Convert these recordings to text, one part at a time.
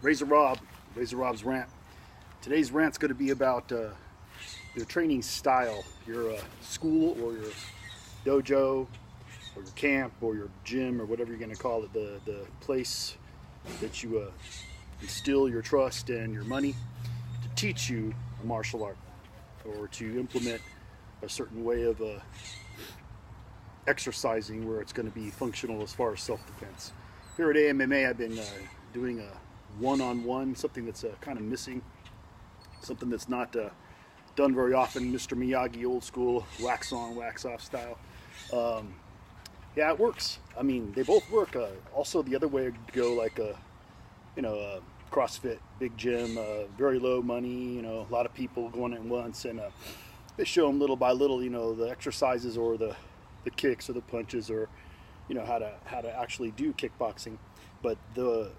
Razor Rob's Rant. Today's rant's going to be about your training style, your school or your dojo or your camp or your gym or whatever you're going to call it, the place that you instill your trust and your money to teach you a martial art or to implement a certain way of exercising where it's going to be functional as far as self-defense. Here at AMMA, I've been doing a one-on-one, something that's kind of missing, something that's not done very often, Mr. Miyagi old school, wax on, wax off style. Yeah, it works. I mean, they both work. Also, the other way to go, like a CrossFit, big gym, very low money, a lot of people going at once, and they show them little by little, the exercises or the kicks or the punches or, how to actually do kickboxing. But the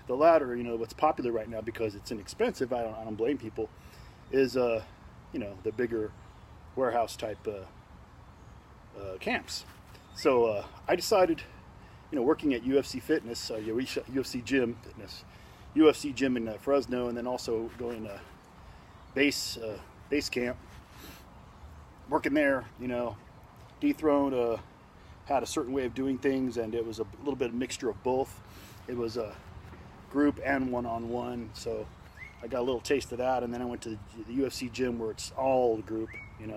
latter, what's popular right now because it's inexpensive, I don't blame people, is, the bigger warehouse type camps. So I decided, working at UFC Fitness, UFC Gym Fitness, UFC Gym in Fresno, and then also going to base camp, working there, dethroned, had a certain way of doing things, and it was a little bit of mixture of both. It was a group and one-on-one, so I got a little taste of that, and then I went to the UFC gym where it's all group, and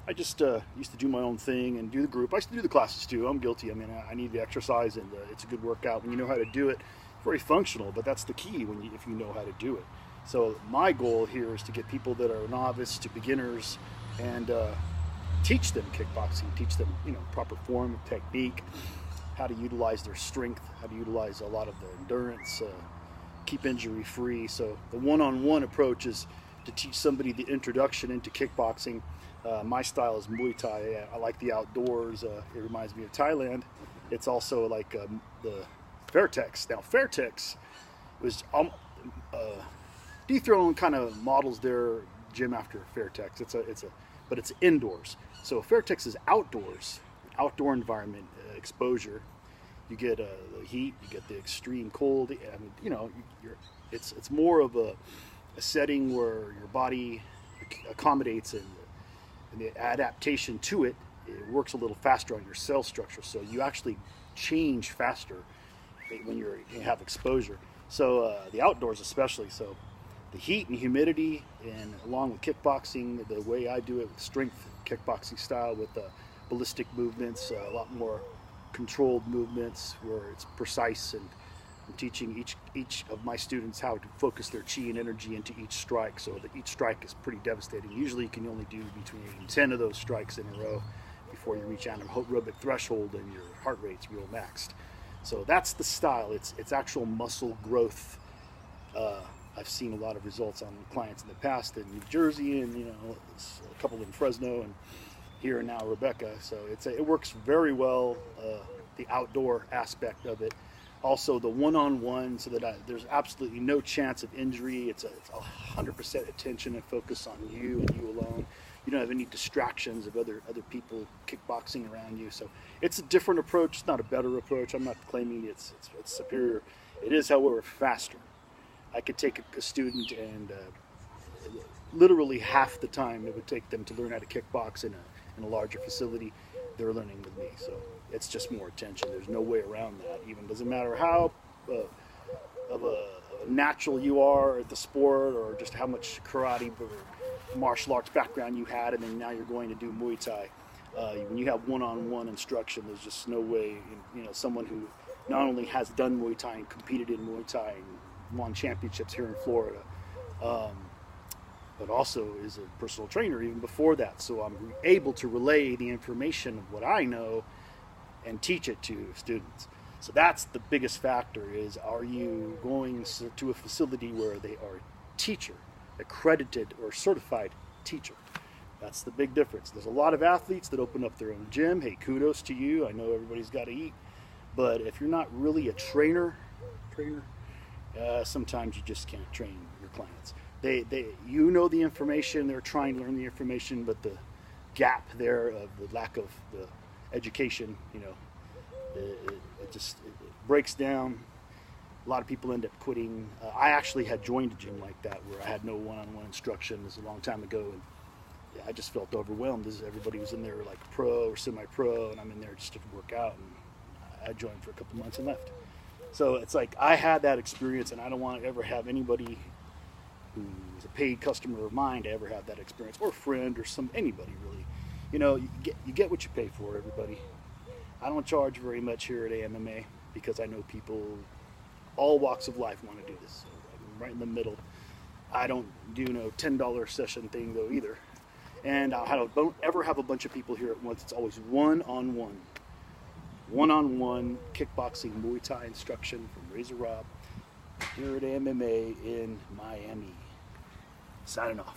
I just used to do my own thing and do the group. I used to do the classes too. I'm guilty. I mean, I need the exercise, and it's a good workout when you know how to do it. It's very functional, but that's the key if you know how to do it. So my goal here is to get people that are novice to beginners and teach them kickboxing, teach them proper form, technique, how to utilize their strength, how to utilize a lot of the endurance, keep injury free. So the one-on-one approach is to teach somebody the introduction into kickboxing. My style is Muay Thai. I like the outdoors. It reminds me of Thailand. It's also like the Fairtex. Now Fairtex was Dethrone kind of models their gym after Fairtex. But it's indoors. So Fairtex is outdoors, outdoor environment exposure. You get the heat, you get the extreme cold. I mean, it's more of a setting where your body accommodates and the adaptation to it works a little faster on your cell structure. So you actually change faster when you have exposure. So the outdoors especially. So the heat and humidity, and along with kickboxing, the way I do it with strength kickboxing style with ballistic movements, a lot more controlled movements where it's precise, and I'm teaching each of my students how to focus their chi and energy into each strike, so that each strike is pretty devastating. Usually you can only do between 10 of those strikes in a row before you reach anaerobic threshold and your heart rate's real maxed. So that's the style. It's actual muscle growth. I've seen a lot of results on clients in the past in New Jersey, and a couple in Fresno, and here now Rebecca. So it works very well. The outdoor aspect of it, also the one-on-one, so that there's absolutely no chance of injury. It's 100% attention and focus on you and you alone. You don't have any distractions of other people kickboxing around you. So it's a different approach. It's not a better approach. I'm not claiming it's superior. It is, however, faster. I could take a student and literally half the time it would take them to learn how to kickbox in a larger facility. They're learning with me, so it's just more attention. There's no way around that. Even doesn't matter how of a natural you are at the sport, or just how much karate or martial arts background you had, and then now you're going to do Muay Thai. When you have one-on-one instruction, there's just no way. Someone who not only has done Muay Thai and competed in Muay Thai and won championships here in Florida, but also is a personal trainer even before that. So I'm able to relay the information of what I know and teach it to students. So that's the biggest factor, is are you going to a facility where they are a teacher, accredited or certified teacher? That's the big difference. There's a lot of athletes that open up their own gym. Hey, kudos to you. I know everybody's got to eat. But if you're not really a trainer, sometimes you just can't train your clients. You know the information, they're trying to learn the information, but the gap there of the lack of the education, it breaks down A lot of people end up quitting. I actually had joined a gym like that where I had no one-on-one instruction. This was a long time ago, and yeah, I just felt overwhelmed. Everybody was in there like pro or semi-pro, and I'm in there just to work out. And I joined for a couple months and left. So it's like I had that experience, and I don't want to ever have anybody who's a paid customer of mine to ever have that experience, or a friend, or anybody really. You know, you get what you pay for, everybody. I don't charge very much here at AMMA because I know people, all walks of life, want to do this. So I'm right in the middle. I don't do no $10 session thing though either. And I don't ever have a bunch of people here at once. It's always one-on-one kickboxing Muay Thai instruction from Razor Rob here at AMMA in Miami. Signing off.